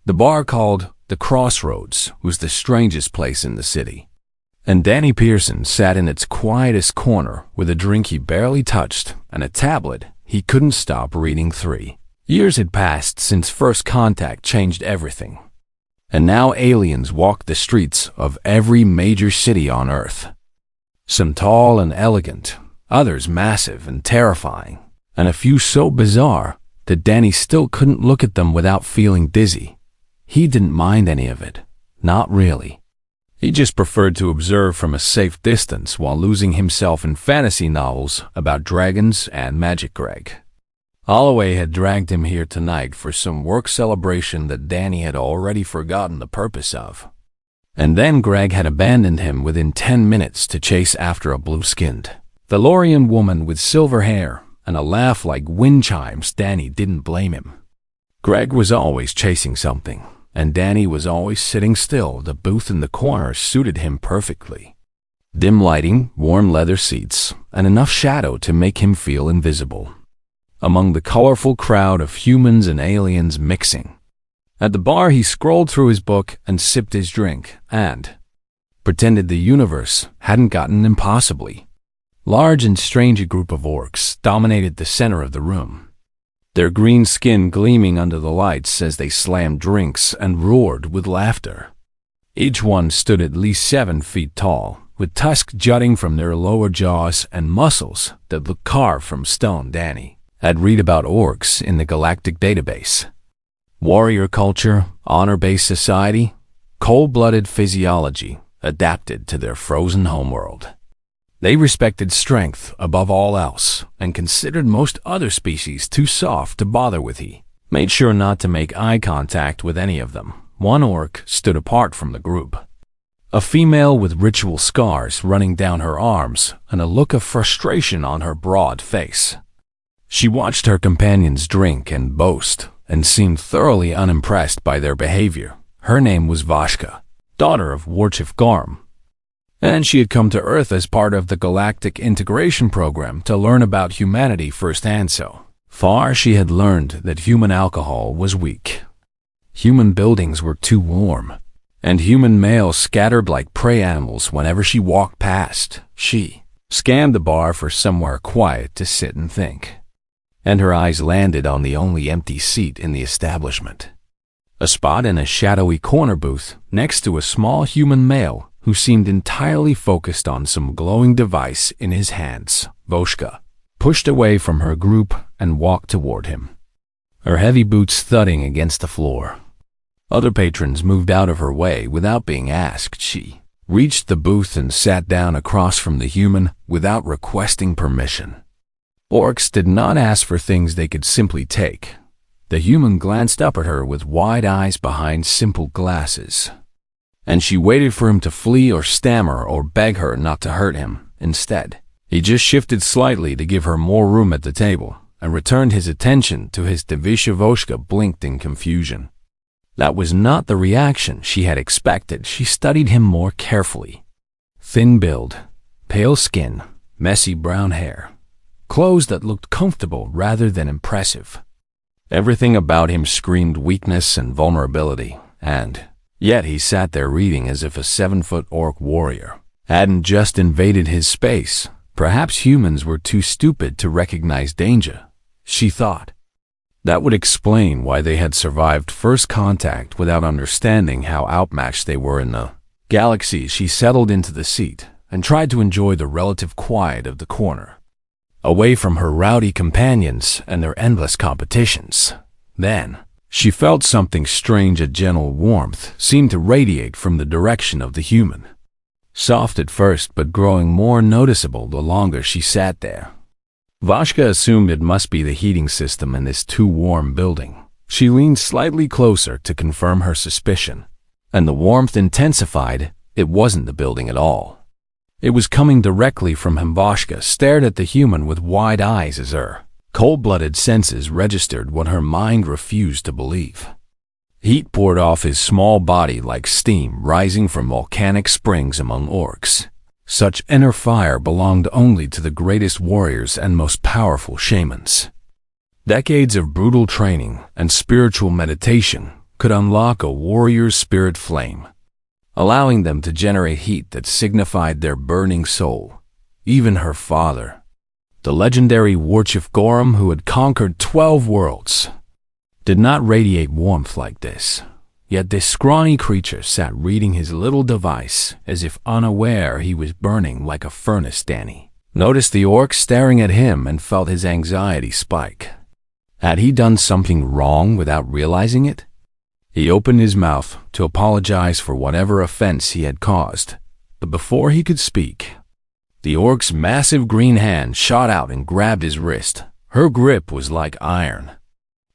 The bar called The Crossroads was the strangest place in the city, and Danny Pearson sat in its quietest corner with a drink he barely touched and a tablet he couldn't stop reading through. Years had passed since first contact changed everything, and now aliens walked the streets of every major city on Earth. Some tall and elegant, others massive and terrifying, and a few so bizarre that Danny still couldn't look at them without feeling dizzy. He didn't mind any of it, not really. He just preferred to observe from a safe distance while losing himself in fantasy novels about dragons and magic. Greg Holloway had dragged him here tonight for some work celebration that Danny had already forgotten the purpose of. And then Greg had abandoned him within 10 minutes to chase after a blue-skinned Valorian woman with silver hair and a laugh like wind chimes. Danny didn't blame him. Greg was always chasing something, and Danny was always sitting still. The booth in the corner suited him perfectly. Dim lighting, warm leather seats, and enough shadow to make him feel invisible among the colorful crowd of humans and aliens mixing. At the bar, he scrolled through his book and sipped his drink and pretended the universe hadn't gotten impossibly large and strange. A group of orcs dominated the center of the room, their green skin gleaming under the lights as they slammed drinks and roared with laughter. Each one stood at least 7 feet tall, with tusks jutting from their lower jaws and muscles that looked carved from stone. Danny had read about orcs in the Galactic database. Warrior culture, honor-based society, cold-blooded physiology adapted to their frozen homeworld. They respected strength above all else and considered most other species too soft to bother with. He made sure not to make eye contact with any of them. One orc stood apart from the group, a female with ritual scars running down her arms and a look of frustration on her broad face. She watched her companions drink and boast and seemed thoroughly unimpressed by their behavior. Her name was Vashka, daughter of Warchief Garm, and she had come to Earth as part of the Galactic Integration Program to learn about humanity firsthand. So far, she had learned that human alcohol was weak, human buildings were too warm, and human males scattered like prey animals whenever she walked past. She scanned the bar for somewhere quiet to sit and think, and her eyes landed on the only empty seat in the establishment, a spot in a shadowy corner booth next to a small human male who seemed entirely focused on some glowing device in his hands. Voshka pushed away from her group and walked toward him, her heavy boots thudding against the floor. Other patrons moved out of her way without being asked. She reached the booth and sat down across from the human without requesting permission. Orcs did not ask for things they could simply take. The human glanced up at her with wide eyes behind simple glasses, and she waited for him to flee or stammer or beg her not to hurt him. Instead, he just shifted slightly to give her more room at the table and returned his attention to his Divisha. Voshka blinked in confusion. That was not the reaction she had expected. She studied him more carefully. Thin build, pale skin, messy brown hair, clothes that looked comfortable rather than impressive. Everything about him screamed weakness and vulnerability, and yet he sat there reading as if a 7-foot orc warrior hadn't just invaded his space. Perhaps humans were too stupid to recognize danger, she thought. That would explain why they had survived first contact without understanding how outmatched they were in the galaxy. She settled into the seat and tried to enjoy the relative quiet of the corner, away from her rowdy companions and their endless competitions. Then, she felt something strange. A gentle warmth seemed to radiate from the direction of the human, soft at first but growing more noticeable the longer she sat there. Vashka assumed it must be the heating system in this too warm building. She leaned slightly closer to confirm her suspicion, and the warmth intensified. It wasn't the building at all. It was coming directly from him. Vashka stared at the human with wide eyes as her cold-blooded senses registered what her mind refused to believe. Heat poured off his small body like steam rising from volcanic springs among orcs. Such inner fire belonged only to the greatest warriors and most powerful shamans. Decades of brutal training and spiritual meditation could unlock a warrior's spirit flame, allowing them to generate heat that signified their burning soul. Even her father, the legendary warchief Gorham who had conquered 12 worlds, did not radiate warmth like this. Yet this scrawny creature sat reading his little device as if unaware he was burning like a furnace. Danny noticed the orc staring at him and felt his anxiety spike. Had he done something wrong without realizing it? He opened his mouth to apologize for whatever offense he had caused, but before he could speak, the orc's massive green hand shot out and grabbed his wrist. Her grip was like iron.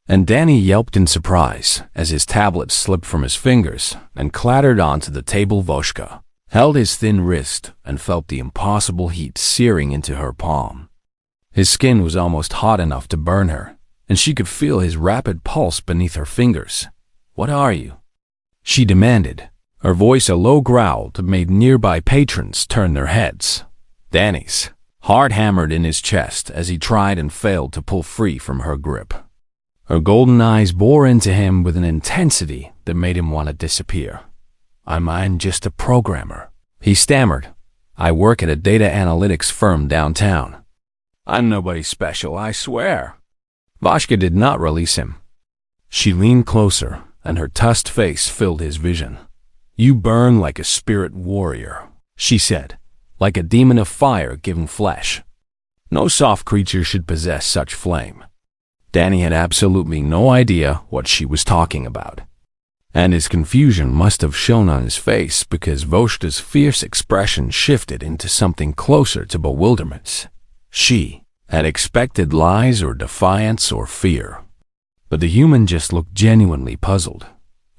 And Danny yelped in surprise as his tablet slipped from his fingers and clattered onto the table. Voshka held his thin wrist and felt the impossible heat searing into her palm. His skin was almost hot enough to burn her, and she could feel his rapid pulse beneath her fingers. "What are you?" she demanded, her voice a low growl that made nearby patrons turn their heads. Danny's heart hammered in his chest as he tried and failed to pull free from her grip. Her golden eyes bore into him with an intensity that made him want to disappear. I'm just a programmer," he stammered. "I work at a data analytics firm downtown." "I'm nobody special, I swear." Voshka did not release him. She leaned closer, and her tusked face filled his vision. "You burn like a spirit warrior," she said, "like a demon of fire given flesh. No soft creature should possess such flame." Danny had absolutely no idea what she was talking about, and his confusion must have shown on his face because Voshka's fierce expression shifted into something closer to bewilderment. She had expected lies or defiance or fear, but the human just looked genuinely puzzled.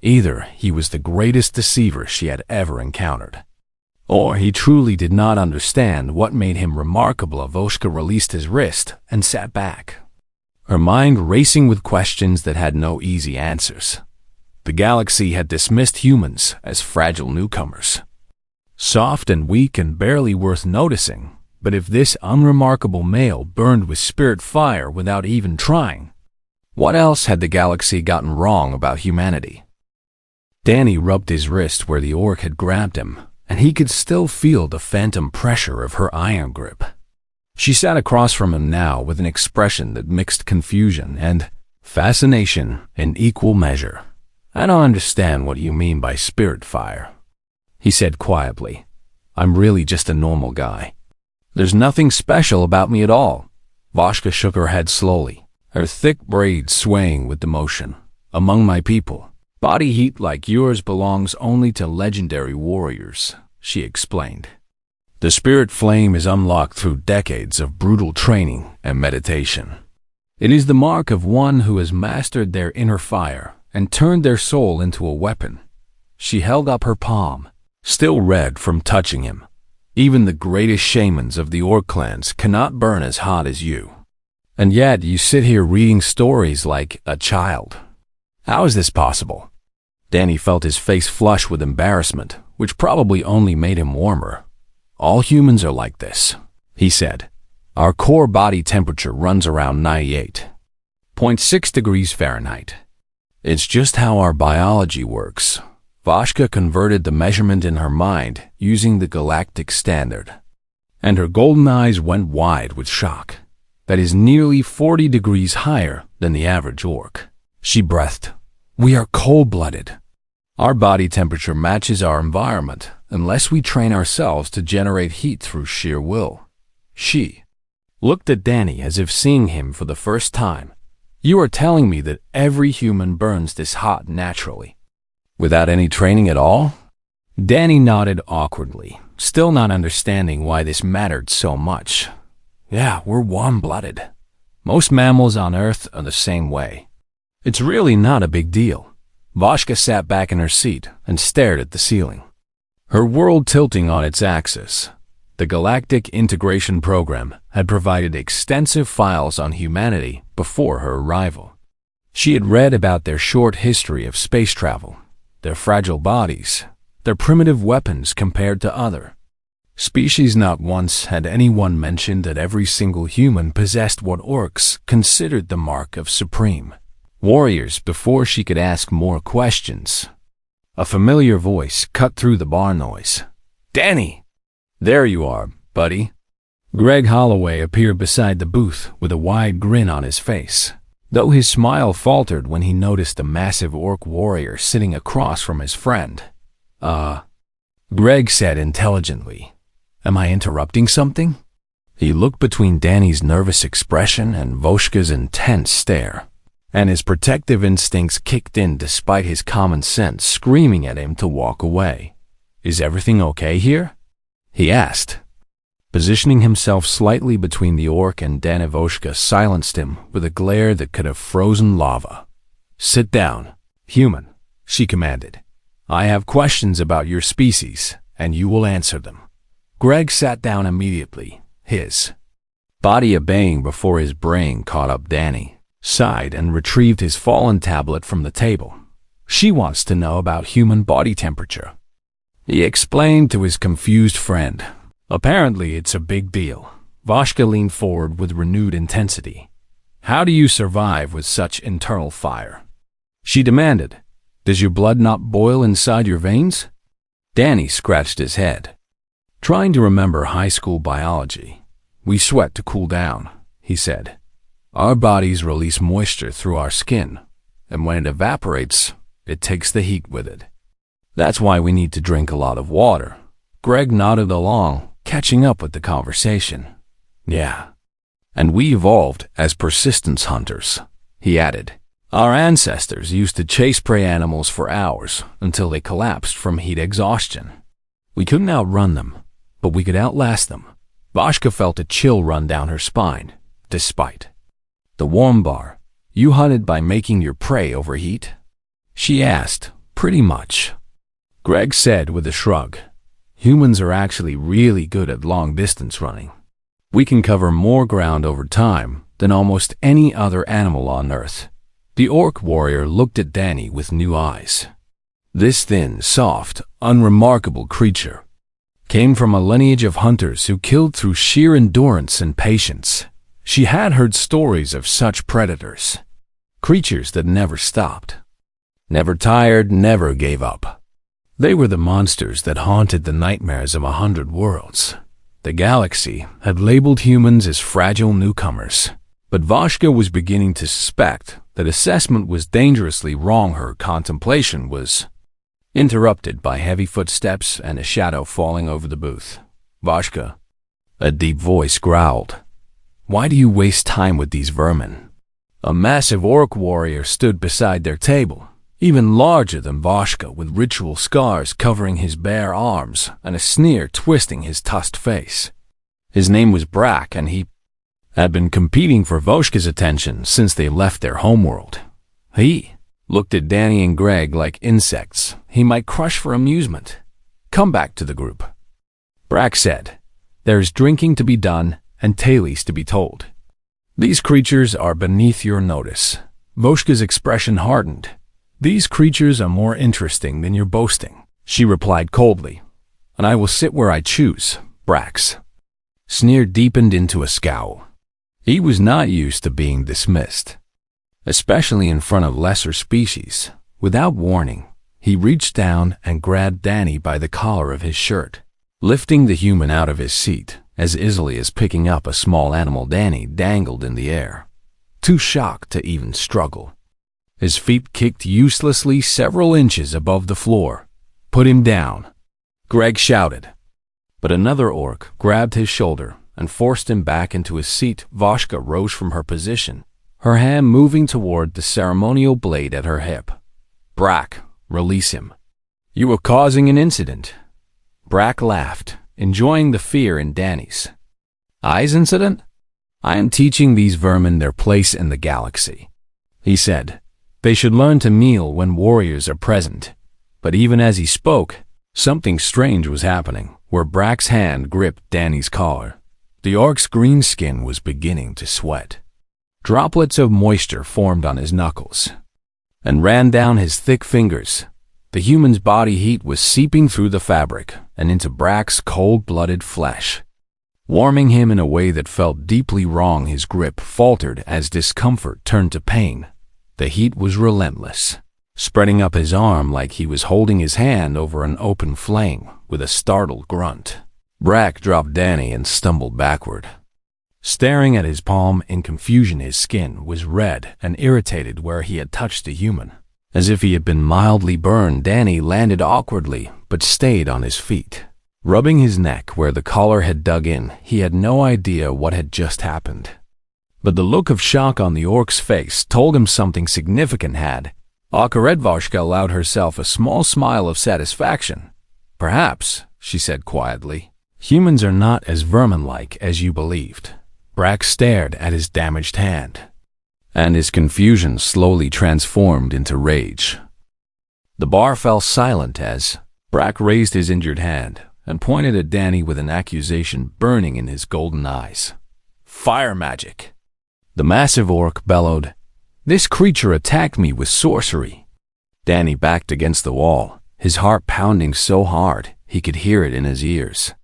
Either he was the greatest deceiver she had ever encountered, or he truly did not understand what made him remarkable. Voshka released his wrist and sat back, her mind racing with questions that had no easy answers. The galaxy had dismissed humans as fragile newcomers, soft and weak and barely worth noticing. But if this unremarkable male burned with spirit fire without even trying, what else had the galaxy gotten wrong about humanity? Danny rubbed his wrist where the orc had grabbed him, and he could still feel the phantom pressure of her iron grip. She sat across from him now with an expression that mixed confusion and fascination in equal measure. "I don't understand what you mean by spirit fire," he said quietly. "I'm really just a normal guy. There's nothing special about me at all." Voshka shook her head slowly, her thick braids swaying with the motion. "Among my people, body heat like yours belongs only to legendary warriors," she explained. "The spirit flame is unlocked through decades of brutal training and meditation. It is the mark of one who has mastered their inner fire and turned their soul into a weapon." She held up her palm, still red from touching him. "Even the greatest shamans of the orc clans cannot burn as hot as you. And yet you sit here reading stories like a child. How is this possible?" Danny felt his face flush with embarrassment, which probably only made him warmer. "All humans are like this," he said. "Our core body temperature runs around 98.6 degrees Fahrenheit. It's just how our biology works." Voshka converted the measurement in her mind using the galactic standard, and her golden eyes went wide with shock. "That is nearly 40 degrees higher than the average orc." She breathed. "We are cold-blooded. Our body temperature matches our environment unless we train ourselves to generate heat through sheer will." She looked at Danny as if seeing him for the first time. "You are telling me that every human burns this hot naturally, without any training at all?" Danny nodded awkwardly, still not understanding why this mattered so much. "Yeah, we're warm-blooded. Most mammals on Earth are the same way. It's really not a big deal." Voshka sat back in her seat and stared at the ceiling, her world tilting on its axis. The Galactic Integration Program had provided extensive files on humanity before her arrival. She had read about their short history of space travel, their fragile bodies, their primitive weapons compared to other species. Not once had anyone mentioned that every single human possessed what orcs considered the mark of supreme warriors before she could ask more questions. A familiar voice cut through the bar noise. "Danny!" "There you are, buddy." Greg Holloway appeared beside the booth with a wide grin on his face, though his smile faltered when he noticed a massive orc warrior sitting across from his friend. Greg said intelligently, "Am I interrupting something?" He looked between Danny's nervous expression and Voshka's intense stare, and his protective instincts kicked in despite his common sense screaming at him to walk away. "Is everything okay here?" he asked. Positioning himself slightly between the orc and Danny, Voshka silenced him with a glare that could have frozen lava. "Sit down, human," she commanded. "I have questions about your species, and you will answer them." Greg sat down immediately, his body obeying before his brain caught up. Danny sighed and retrieved his fallen tablet from the table. "She wants to know about human body temperature," he explained to his confused friend. "Apparently it's a big deal." Voshka leaned forward with renewed intensity. "How do you survive with such internal fire?" she demanded. "Does your blood not boil inside your veins?" Danny scratched his head, trying to remember high school biology. "We sweat to cool down," he said. "Our bodies release moisture through our skin, and when it evaporates, it takes the heat with it. That's why we need to drink a lot of water." Greg nodded along, catching up with the conversation. "Yeah. And we evolved as persistence hunters," he added. "Our ancestors used to chase prey animals for hours until they collapsed from heat exhaustion. We couldn't outrun them, but we could outlast them." Voshka felt a chill run down her spine. "Despite the warm bar, you hunted by making your prey overheat?" she asked. "Pretty much," Greg said with a shrug. "Humans are actually really good at long-distance running. We can cover more ground over time than almost any other animal on Earth." The orc warrior looked at Danny with new eyes. This thin, soft, unremarkable creature came from a lineage of hunters who killed through sheer endurance and patience. She had heard stories of such predators, creatures that never stopped, never tired, never gave up. They were the monsters that haunted the nightmares of 100 worlds. The galaxy had labeled humans as fragile newcomers, but Voshka was beginning to suspect that assessment was dangerously wrong. Her contemplation was interrupted by heavy footsteps and a shadow falling over the booth. "Voshka," a deep voice growled. "Why do you waste time with these vermin?" A massive orc warrior stood beside their table, even larger than Voshka, with ritual scars covering his bare arms and a sneer twisting his tusked face. His name was Brack, and he had been competing for Voshka's attention since they left their homeworld. He looked at Danny and Greg like insects he might crush for amusement. "Come back to the group," Brack said. "There's drinking to be done and tales to be told. These creatures are beneath your notice." Voshka's expression hardened. "These creatures are more interesting than your boasting," she replied coldly. "And I will sit where I choose." Brack's sneer deepened into a scowl. He was not used to being dismissed, especially in front of lesser species. Without warning, he reached down and grabbed Danny by the collar of his shirt, lifting the human out of his seat as easily as picking up a small animal. Danny dangled in the air, too shocked to even struggle. His feet kicked uselessly several inches above the floor. "Put him down," Greg shouted. But another orc grabbed his shoulder and forced him back into his seat. Voshka rose from her position, her hand moving toward the ceremonial blade at her hip. "Brack, release him. You are causing an incident." Brack laughed, enjoying the fear in Danny's eyes. "Incident? I am teaching these vermin their place in the galaxy," he said. "They should learn to kneel when warriors are present." But even as he spoke, something strange was happening. Where Brack's hand gripped Danny's collar, the orc's green skin was beginning to sweat. Droplets of moisture formed on his knuckles and ran down his thick fingers. The human's body heat was seeping through the fabric and into Brack's cold-blooded flesh, warming him in a way that felt deeply wrong. His grip faltered as discomfort turned to pain. The heat was relentless, spreading up his arm like he was holding his hand over an open flame. With a startled grunt, Brack dropped Danny and stumbled backward. Staring at his palm in confusion, his skin was red and irritated where he had touched a human. As if he had been mildly burned, Danny landed awkwardly but stayed on his feet. Rubbing his neck where the collar had dug in, he had no idea what had just happened. But the look of shock on the orc's face told him something significant had. Akaredvashka allowed herself a small smile of satisfaction. "Perhaps," she said quietly, "humans are not as vermin-like as you believed." Brack stared at his damaged hand, and his confusion slowly transformed into rage. The bar fell silent as Brack raised his injured hand and pointed at Danny with an accusation burning in his golden eyes. "Fire magic!" The massive orc bellowed, "This creature attacked me with sorcery." Danny backed against the wall, his heart pounding so hard he could hear it in his ears.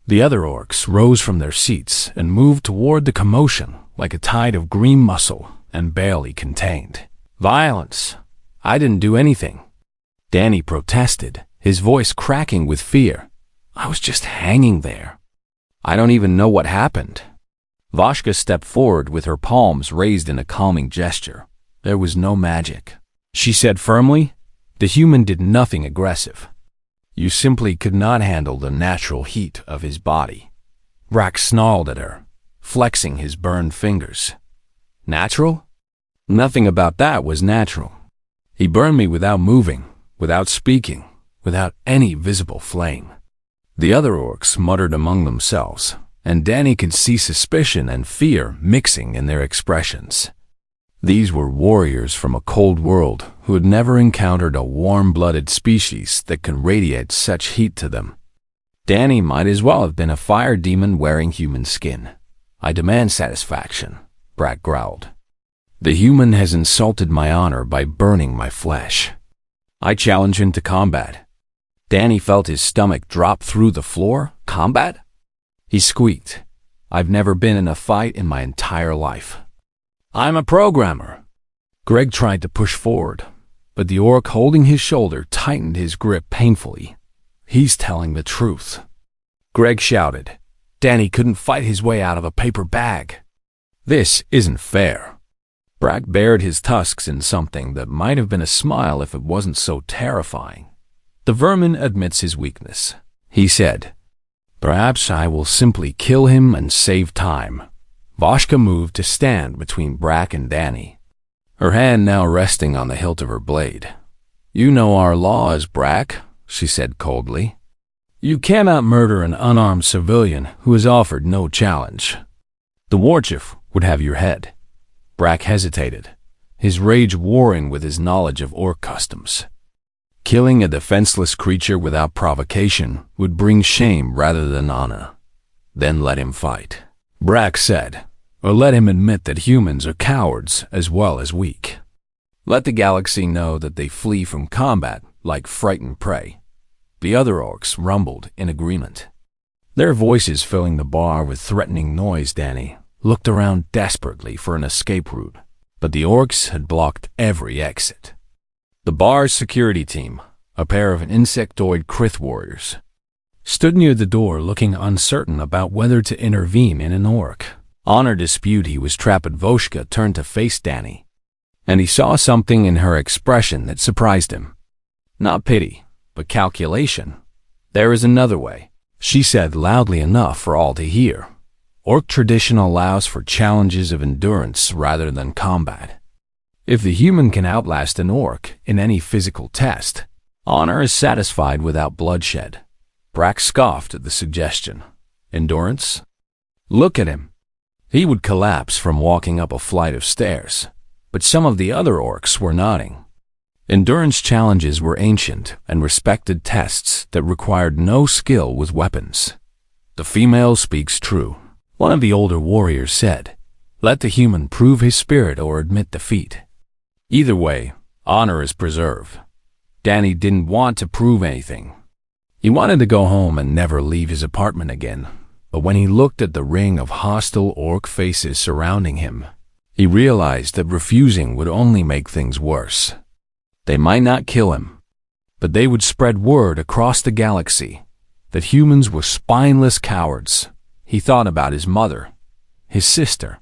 The other orcs rose from their seats and moved toward the commotion like a tide of green muscle and barely contained. "Violence! I didn't do anything," Danny protested, his voice cracking with fear. "I was just hanging there. I don't even know what happened." Vashka stepped forward with her palms raised in a calming gesture. "There was no magic," she said firmly. "The human did nothing aggressive. You simply could not handle the natural heat of his body." Brack snarled at her, flexing his burned fingers. "Natural? Nothing about that was natural. He burned me without moving, without speaking, without any visible flame." The other orcs muttered among themselves, and Danny could see suspicion and fear mixing in their expressions. These were warriors from a cold world who had never encountered a warm-blooded species that could radiate such heat to them. Danny might as well have been a fire demon wearing human skin. "I demand satisfaction," Brack growled. "The human has insulted my honor by burning my flesh. I challenge him to combat." Danny felt his stomach drop through the floor. "Combat?" He squeaked. "I've never been in a fight in my entire life. I'm a programmer." Greg tried to push forward, but the orc holding his shoulder tightened his grip painfully. "He's telling the truth," Greg shouted. Danny couldn't fight his way out of a paper bag. "This isn't fair." Brack bared his tusks in something that might have been a smile if it wasn't so terrifying. "The vermin admits his weakness," he said. "Perhaps I will simply kill him and save time." Vashka moved to stand between Brack and Danny, her hand now resting on the hilt of her blade. "You know our laws, Brack," she said coldly. "You cannot murder an unarmed civilian who has offered no challenge. The war chief would have your head." Brack hesitated, his rage warring with his knowledge of orc customs. Killing a defenseless creature without provocation would bring shame rather than honor. "Then let him fight," Brack said, "or let him admit that humans are cowards as well as weak. Let the galaxy know that they flee from combat like frightened prey." The other orcs rumbled in agreement, their voices filling the bar with threatening noise. Danny looked around desperately for an escape route, but the orcs had blocked every exit. The bar's security team, a pair of insectoid Krith warriors, stood near the door looking uncertain about whether to intervene in an orc honor dispute. He was trapped. Voshka turned to face Danny, and he saw something in her expression that surprised him. Not pity, but calculation. "There is another way," she said loudly enough for all to hear. "Orc tradition allows for challenges of endurance rather than combat. If the human can outlast an orc in any physical test, honor is satisfied without bloodshed." Brack scoffed at the suggestion. "Endurance? Look at him. He would collapse from walking up a flight of stairs." But some of the other orcs were nodding. Endurance challenges were ancient and respected tests that required no skill with weapons. "The female speaks true," one of the older warriors said. "Let the human prove his spirit or admit defeat. Either way, honor is preserved." Danny didn't want to prove anything. He wanted to go home and never leave his apartment again. But when he looked at the ring of hostile orc faces surrounding him, He realized that refusing would only make things worse. They might not kill him, but they would spread word across the galaxy that humans were spineless cowards. He thought about his mother, his sister,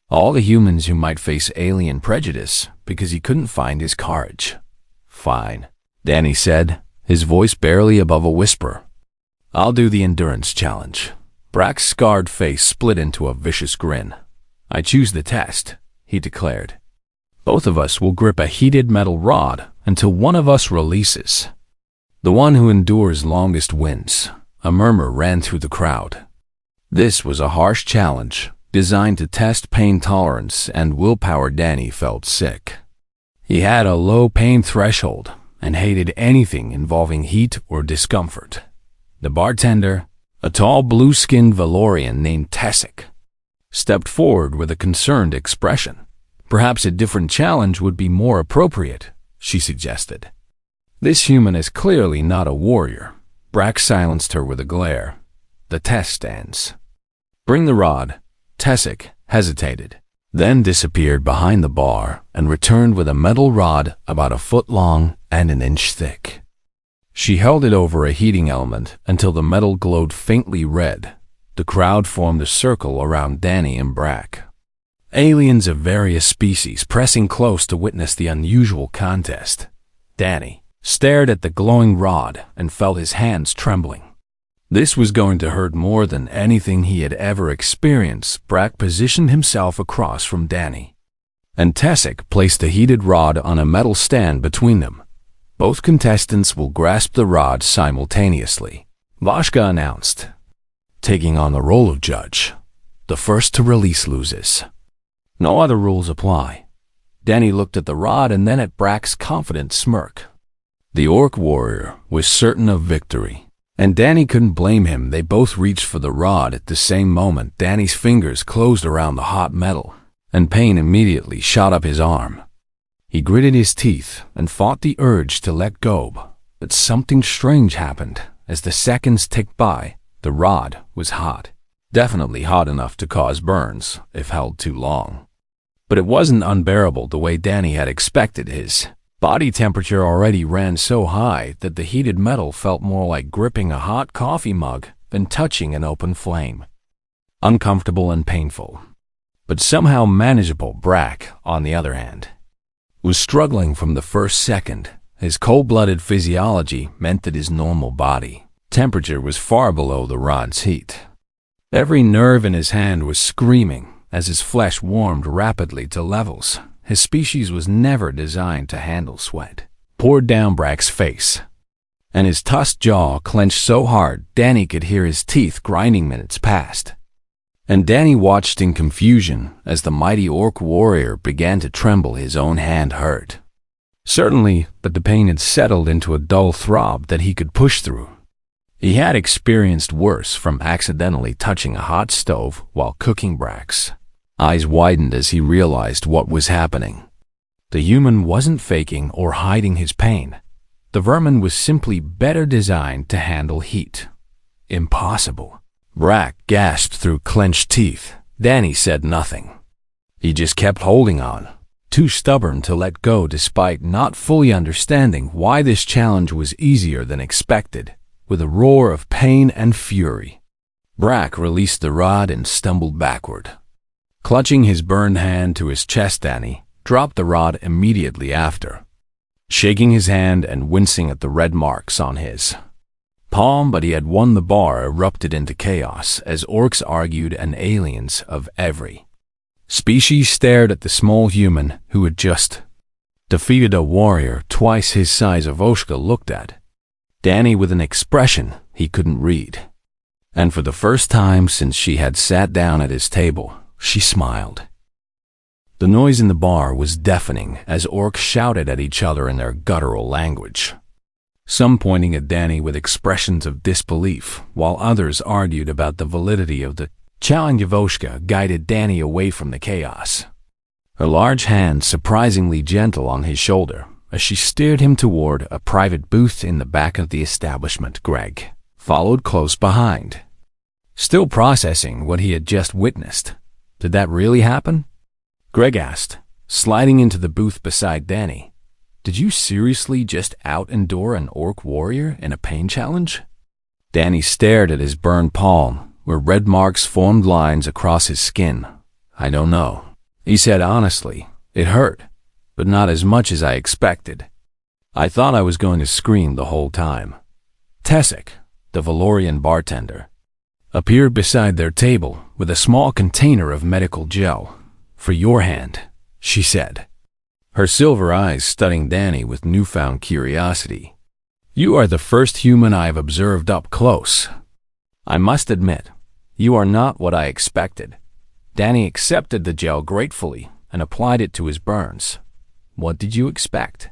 all the humans who might face alien prejudice because he couldn't find his courage. "Fine," Danny said, his voice barely above a whisper. "I'll do the endurance challenge." Brack's scarred face split into a vicious grin. "I choose the test," he declared. "Both of us will grip a heated metal rod until one of us releases. The one who endures longest wins." A murmur ran through the crowd. This was a harsh challenge, designed to test pain tolerance and willpower. Danny felt sick. He had a low pain threshold and hated anything involving heat or discomfort. The bartender, a tall blue-skinned Valorian named Tessic, stepped forward with a concerned expression. "Perhaps a different challenge would be more appropriate," she suggested. "This human is clearly not a warrior." Brack silenced her with a glare. "The test ends." "Bring the rod." Tessic hesitated, then disappeared behind the bar and returned with a metal rod about a foot long and an inch thick. She held it over a heating element until the metal glowed faintly red. The crowd formed a circle around Danny and Brack, aliens of various species pressing close to witness the unusual contest. Danny stared at the glowing rod and felt his hands trembling. This was going to hurt more than anything he had ever experienced. Brack positioned himself across from Danny, and Tessic placed the heated rod on a metal stand between them. "Both contestants will grasp the rod simultaneously," Vashka announced, taking on the role of judge. "The first to release loses." "No other rules apply." Danny looked at the rod and then at Brack's confident smirk. The orc warrior was certain of victory, and Danny couldn't blame him. They both reached for the rod at the same moment. Danny's fingers closed around the hot metal, and pain immediately shot up his arm. He gritted his teeth and fought the urge to let go, but something strange happened. As the seconds ticked by, the rod was hot. Definitely hot enough to cause burns if held too long. But it wasn't unbearable the way Danny had expected. His body temperature already ran so high that the heated metal felt more like gripping a hot coffee mug than touching an open flame. Uncomfortable and painful, but somehow manageable. Brack, on the other hand, was struggling from the first second. His cold-blooded physiology meant that his normal body temperature was far below the rod's heat. Every nerve in his hand was screaming as his flesh warmed rapidly to levels his species was never designed to handle. Sweat poured down Brack's face, and his tusked jaw clenched so hard Danny could hear his teeth grinding. Minutes passed, and Danny watched in confusion as the mighty orc warrior began to tremble. His own hand hurt, certainly, but the pain had settled into a dull throb that he could push through. He had experienced worse, from accidentally touching a hot stove while cooking. Brack's eyes widened as he realized what was happening. The human wasn't faking or hiding his pain. The vermin was simply better designed to handle heat. Impossible. Brack gasped through clenched teeth. Danny said nothing. He just kept holding on, too stubborn to let go despite not fully understanding why this challenge was easier than expected. With a roar of pain and fury, Brack released the rod and stumbled backward. Clutching his burned hand to his chest, Danny dropped the rod immediately after, shaking his hand and wincing at the red marks on his palm. But he had won. The bar erupted into chaos as orcs argued and aliens of every species stared at the small human who had just defeated a warrior twice his size. Voshka looked at Danny with an expression he couldn't read, and for the first time since she had sat down at his table, she smiled. The noise in the bar was deafening as orcs shouted at each other in their guttural language, some pointing at Danny with expressions of disbelief, while others argued about the validity of the challenge. Voshka guided Danny away from the chaos, her large hand surprisingly gentle on his shoulder as she steered him toward a private booth in the back of the establishment. Greg followed close behind, still processing what he had just witnessed. Did that really happen? Greg asked, sliding into the booth beside Danny. Did you seriously just out-endure an orc warrior in a pain challenge? Danny stared at his burned palm, where red marks formed lines across his skin. I don't know. He said honestly, it hurt, but not as much as I expected. I thought I was going to scream the whole time. Tessic, the Valorian bartender, appeared beside their table with a small container of medical gel. For your hand, she said, her silver eyes studying Danny with newfound curiosity. You are the first human I have observed up close. I must admit, you are not what I expected. Danny accepted the gel gratefully and applied it to his burns. What did you expect?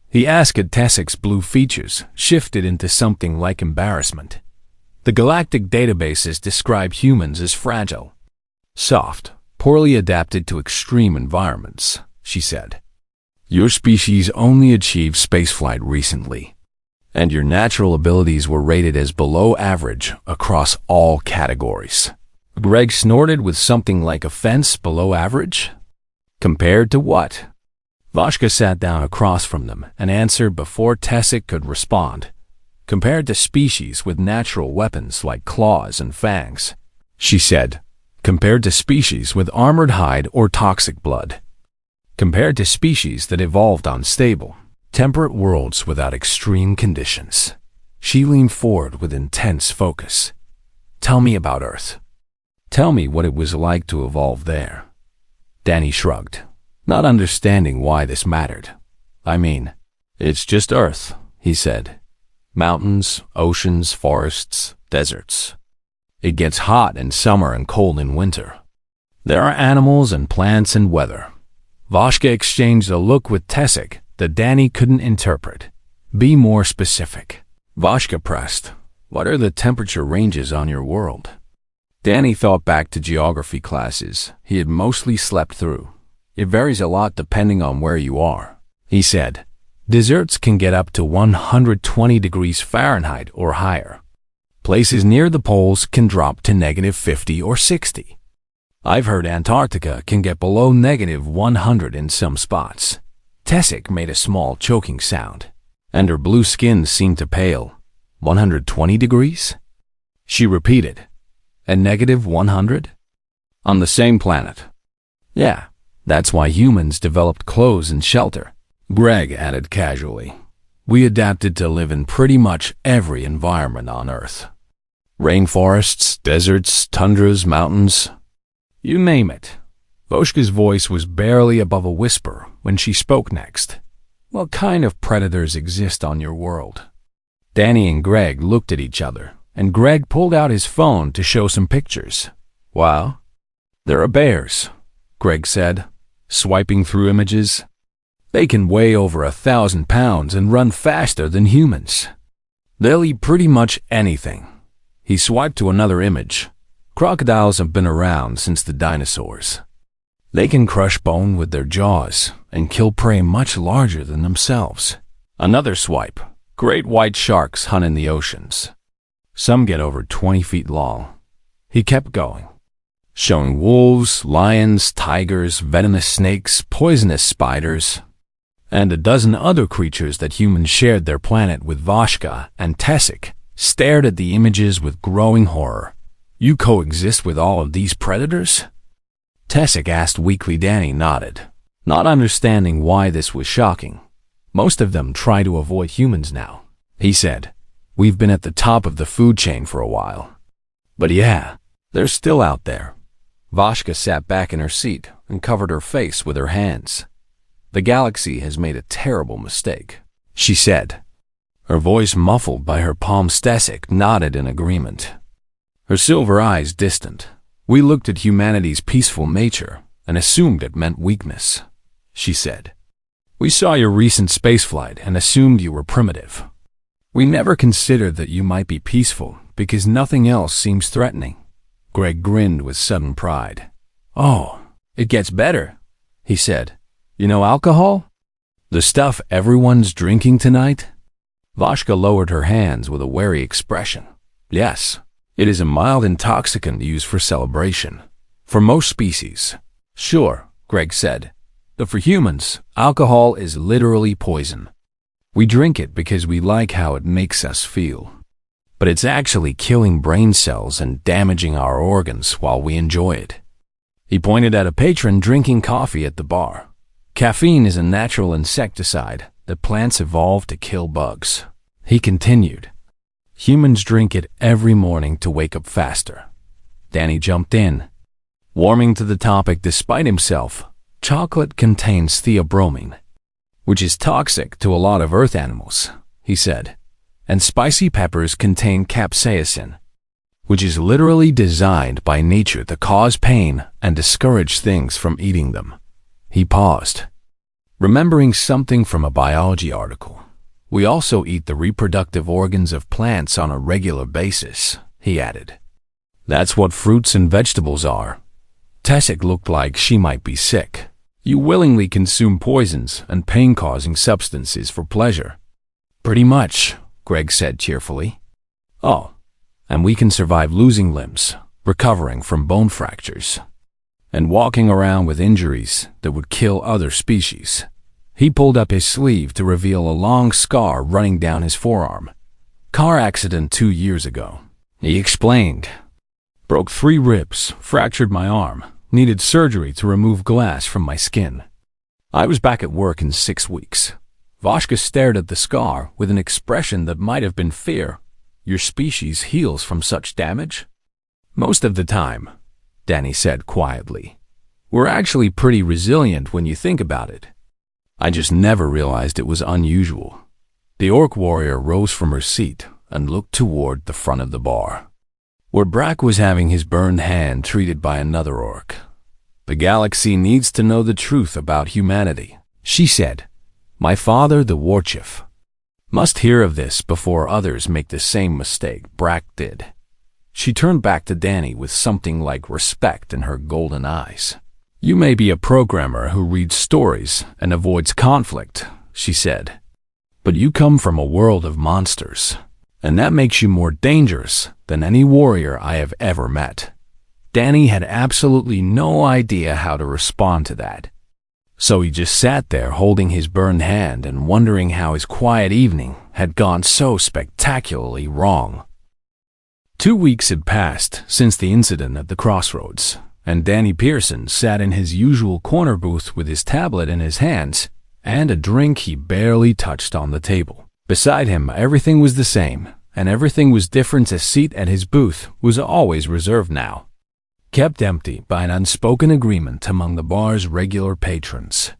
He asked. Tessic's blue features shifted into something like embarrassment. The galactic databases describe humans as fragile, soft, poorly adapted to extreme environments, she said. Your species only achieved spaceflight recently, and your natural abilities were rated as below average across all categories. Greg snorted with something like offense. Below average? Compared to what? Vashka sat down across from them and answered before Tessic could respond. Compared to species with natural weapons like claws and fangs, she said. Compared to species with armored hide or toxic blood. Compared to species that evolved on stable, temperate worlds without extreme conditions. She leaned forward with intense focus. Tell me about Earth. Tell me what it was like to evolve there. Danny shrugged, not understanding why this mattered. I mean, it's just Earth, he said. Mountains, oceans, forests, deserts. It gets hot in summer and cold in winter. There are animals and plants and weather. Vashka exchanged a look with Tessic that Danny couldn't interpret. Be more specific. Vashka pressed. What are the temperature ranges on your world? Danny thought back to geography classes he had mostly slept through. It varies a lot depending on where you are, he said. Deserts can get up to 120 degrees Fahrenheit or higher. Places near the poles can drop to -50 or 60. I've heard Antarctica can get below -100 in some spots. Tessic made a small choking sound, and her blue skin seemed to pale. 120 degrees? She repeated. And -100? On the same planet. Yeah, that's why humans developed clothes and shelter, Greg added casually. We adapted to live in pretty much every environment on Earth. Rainforests, deserts, tundras, mountains. You name it. Voshka's voice was barely above a whisper when she spoke next. What kind of predators exist on your world? Danny and Greg looked at each other, and Greg pulled out his phone to show some pictures. Wow. There are bears, Greg said, swiping through images. They can weigh over 1,000 pounds and run faster than humans. They'll eat pretty much anything. He swiped to another image. Crocodiles have been around since the dinosaurs. They can crush bone with their jaws and kill prey much larger than themselves. Another swipe. Great white sharks hunt in the oceans. Some get over 20 feet long. He kept going, showing wolves, lions, tigers, venomous snakes, poisonous spiders, and a dozen other creatures that humans shared their planet with. Vashka and Tessic stared at the images with growing horror. You coexist with all of these predators? Tessic asked weakly. Danny nodded, not understanding why this was shocking. Most of them try to avoid humans now, he said. We've been at the top of the food chain for a while. But yeah, they're still out there. Vashka sat back in her seat and covered her face with her hands. The galaxy has made a terrible mistake, she said, her voice muffled by her palms. Tessic nodded in agreement, her silver eyes distant. We looked at humanity's peaceful nature and assumed it meant weakness, she said. We saw your recent spaceflight and assumed you were primitive. We never considered that you might be peaceful because nothing else seems threatening. Greg grinned with sudden pride. Oh, it gets better, he said. You know alcohol? The stuff everyone's drinking tonight? Vashka lowered her hands with a wary expression. Yes, it is a mild intoxicant used for celebration. For most species. Sure, Greg said. But for humans, alcohol is literally poison. We drink it because we like how it makes us feel. But it's actually killing brain cells and damaging our organs while we enjoy it. He pointed at a patron drinking coffee at the bar. Caffeine is a natural insecticide that plants evolved to kill bugs. He continued. Humans drink it every morning to wake up faster. Danny jumped in. Warming to the topic despite himself, chocolate contains theobromine, which is toxic to a lot of earth animals, he said. And spicy peppers contain capsaicin, which is literally designed by nature to cause pain and discourage things from eating them. He paused, remembering something from a biology article. We also eat the reproductive organs of plants on a regular basis, he added. That's what fruits and vegetables are. Tessic looked like she might be sick. You willingly consume poisons and pain-causing substances for pleasure. Pretty much, Greg said cheerfully. Oh, and we can survive losing limbs, recovering from bone fractures, and walking around with injuries that would kill other species. He pulled up his sleeve to reveal a long scar running down his forearm. Car accident 2 years ago, he explained. Broke 3 ribs, fractured my arm, needed surgery to remove glass from my skin. I was back at work in 6 weeks. Vashka stared at the scar with an expression that might have been fear. Your species heals from such damage? Most of the time, Danny said quietly. We're actually pretty resilient when you think about it. I just never realized it was unusual. The orc warrior rose from her seat and looked toward the front of the bar, where Brack was having his burned hand treated by another orc. The galaxy needs to know the truth about humanity, she said. My father, the war chief, must hear of this before others make the same mistake Brack did. She turned back to Danny with something like respect in her golden eyes. You may be a programmer who reads stories and avoids conflict, she said, but you come from a world of monsters, and that makes you more dangerous than any warrior I have ever met. Danny had absolutely no idea how to respond to that. So he just sat there holding his burned hand and wondering how his quiet evening had gone so spectacularly wrong. 2 weeks had passed since the incident at the crossroads, and Danny Pearson sat in his usual corner booth with his tablet in his hands and a drink he barely touched on the table. Beside him, everything was the same, and everything was different. A seat at his booth was always reserved now, kept empty by an unspoken agreement among the bar's regular patrons.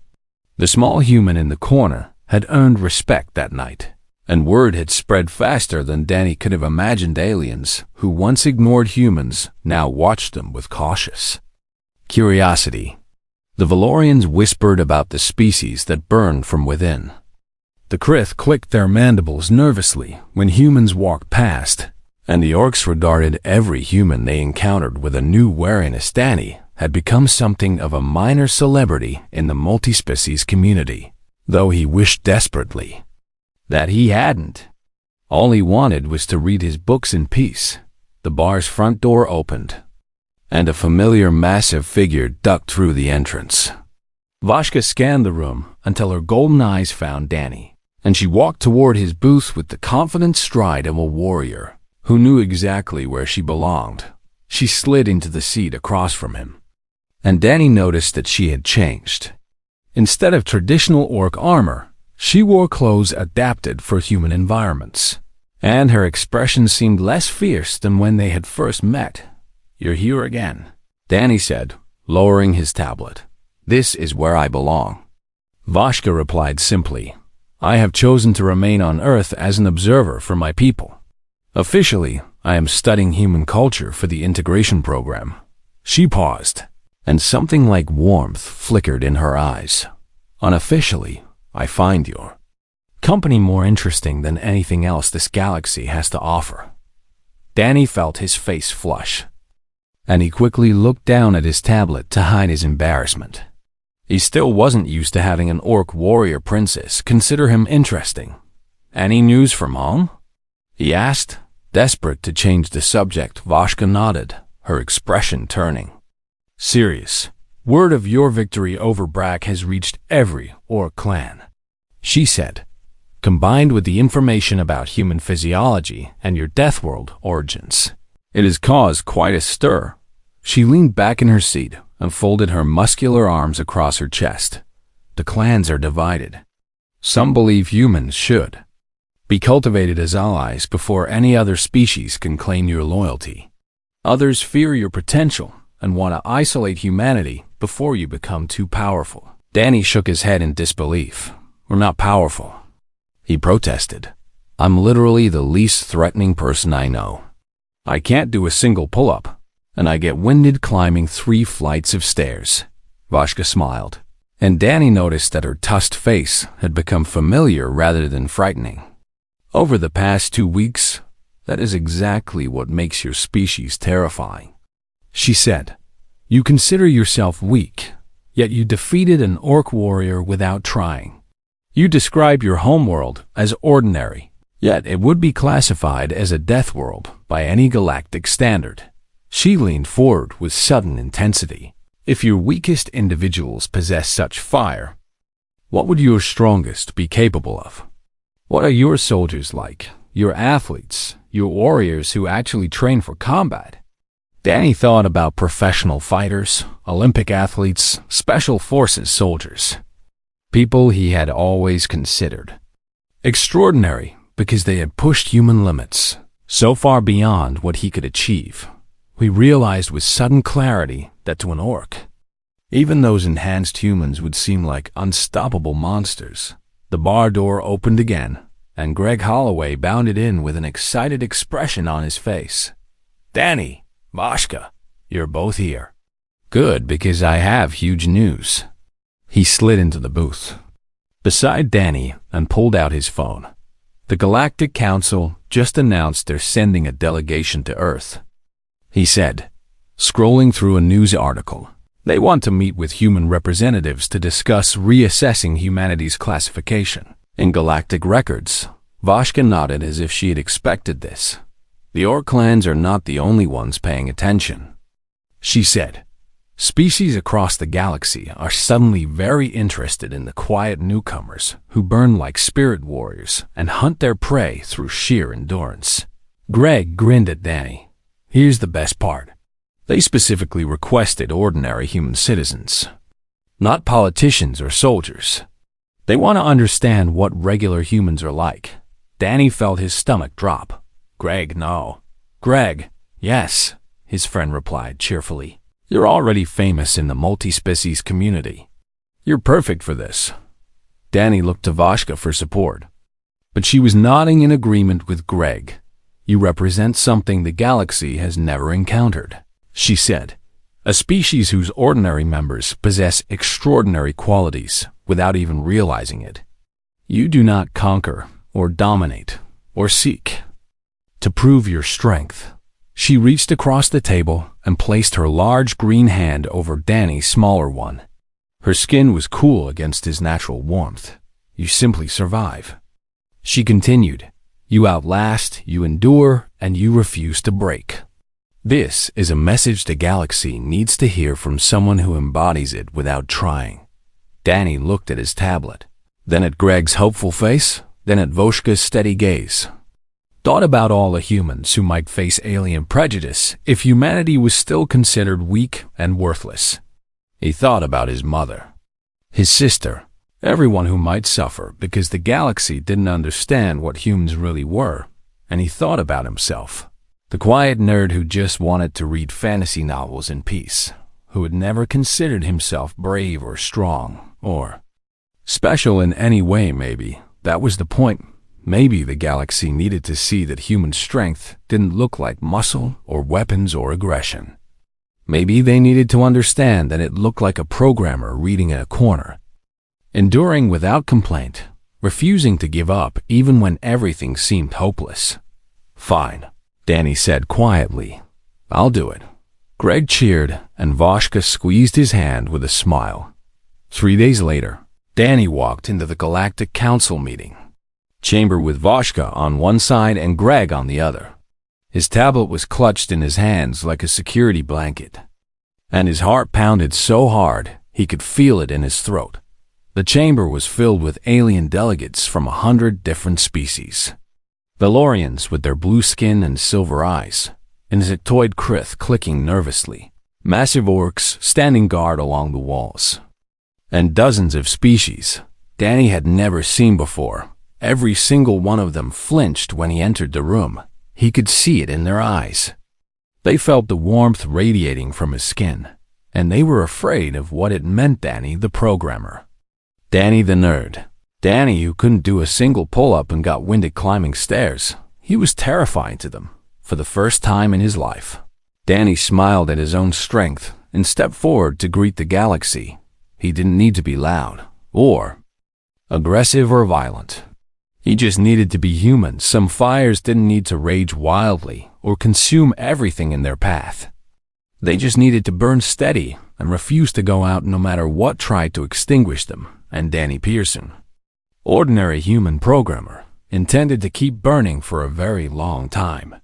The small human in the corner had earned respect that night, and word had spread faster than Danny could have imagined. Aliens who once ignored humans now watched them with cautious curiosity. The Valorians whispered about the species that burned from within. The Krith clicked their mandibles nervously when humans walked past, and the orcs regarded every human they encountered with a new wariness. Danny had become something of a minor celebrity in the multi-species community, though he wished desperately that he hadn't. All he wanted was to read his books in peace. The bar's front door opened, and a familiar massive figure ducked through the entrance. Vashka scanned the room until her golden eyes found Danny, and she walked toward his booth with the confident stride of a warrior who knew exactly where she belonged. She slid into the seat across from him, and Danny noticed that she had changed. Instead of traditional orc armor, she wore clothes adapted for human environments, and her expression seemed less fierce than when they had first met. You're here again, Danny said, lowering his tablet. This is where I belong. Vashka replied simply, I have chosen to remain on Earth as an observer for my people. Officially, I am studying human culture for the integration program. She paused, and something like warmth flickered in her eyes. Unofficially, I find your company more interesting than anything else this galaxy has to offer. Danny felt his face flush, and he quickly looked down at his tablet to hide his embarrassment. He still wasn't used to having an orc warrior princess consider him interesting. Any news from home? He asked. Desperate to change the subject, Vashka nodded, her expression turning serious. Word of your victory over Brack has reached every Orc clan, she said, combined with the information about human physiology and your Death World origins. It has caused quite a stir. She leaned back in her seat and folded her muscular arms across her chest. The clans are divided. Some believe humans should be cultivated as allies before any other species can claim your loyalty. Others fear your potential and want to isolate humanity before you become too powerful. Danny shook his head in disbelief. We're not powerful, he protested. I'm literally the least threatening person I know. I can't do a single pull-up, and I get winded climbing 3 flights of stairs. Vashka smiled, and Danny noticed that her tusked face had become familiar rather than frightening. Over the past 2 weeks, that is exactly what makes your species terrifying, she said. You consider yourself weak, yet you defeated an Orc warrior without trying. You describe your homeworld as ordinary, yet it would be classified as a death world by any galactic standard. She leaned forward with sudden intensity. If your weakest individuals possess such fire, what would your strongest be capable of? What are your soldiers like, your athletes, your warriors who actually train for combat? Danny thought about professional fighters, Olympic athletes, special forces soldiers. People he had always considered extraordinary because they had pushed human limits so far beyond what he could achieve. We realized with sudden clarity that to an Orc, even those enhanced humans would seem like unstoppable monsters. The bar door opened again, and Greg Holloway bounded in with an excited expression on his face. Danny, Vashka, you're both here. Good, because I have huge news. He slid into the booth beside Danny and pulled out his phone. The Galactic Council just announced they're sending a delegation to Earth, he said, scrolling through a news article. They want to meet with human representatives to discuss reassessing humanity's classification. In galactic records, Vashka nodded as if she had expected this. The Orc clans are not the only ones paying attention, she said. Species across the galaxy are suddenly very interested in the quiet newcomers who burn like spirit warriors and hunt their prey through sheer endurance. Greg grinned at Danny. Here's the best part. They specifically requested ordinary human citizens, not politicians or soldiers. They want to understand what regular humans are like. Danny felt his stomach drop. Greg, no. Greg, yes, his friend replied cheerfully. You're already famous in the multi-species community. You're perfect for this. Danny looked to Vashka for support, but she was nodding in agreement with Greg. You represent something the galaxy has never encountered, she said. A species whose ordinary members possess extraordinary qualities without even realizing it. You do not conquer or dominate or seek to prove your strength. She reached across the table and placed her large green hand over Danny's smaller one. Her skin was cool against his natural warmth. You simply survive. She continued. You outlast, you endure, and you refuse to break. This is a message the galaxy needs to hear from someone who embodies it without trying. Danny looked at his tablet, then at Greg's hopeful face, then at Vashka's steady gaze. Thought about all the humans who might face alien prejudice if humanity was still considered weak and worthless. He thought about his mother, his sister, everyone who might suffer because the galaxy didn't understand what humans really were, and he thought about himself, the quiet nerd who just wanted to read fantasy novels in peace, who had never considered himself brave or strong, or special in any way. Maybe that was the point. Maybe the galaxy needed to see that human strength didn't look like muscle or weapons or aggression. Maybe they needed to understand that it looked like a programmer reading in a corner, enduring without complaint, refusing to give up even when everything seemed hopeless. Fine, Danny said quietly. I'll do it. Greg cheered, and Vashka squeezed his hand with a smile. 3 days later, Danny walked into the Galactic Council meeting chamber with Vashka on one side and Greg on the other. His tablet was clutched in his hands like a security blanket. and his heart pounded so hard he could feel it in his throat. The chamber was filled with alien delegates from 100 different species. Valorians with their blue skin and silver eyes, insectoid Krith clicking nervously, massive orcs standing guard along the walls, and dozens of species Danny had never seen before. Every single one of them flinched when he entered the room. He could see it in their eyes. They felt the warmth radiating from his skin, and they were afraid of what it meant. Danny the programmer. Danny the nerd. Danny who couldn't do a single pull-up and got winded climbing stairs. He was terrifying to them for the first time in his life. Danny smiled at his own strength and stepped forward to greet the galaxy. He didn't need to be loud or aggressive or violent. He just needed to be human. Some fires didn't need to rage wildly or consume everything in their path. They just needed to burn steady and refuse to go out no matter what tried to extinguish them. And Danny Pearson, ordinary human programmer, intended to keep burning for a very long time.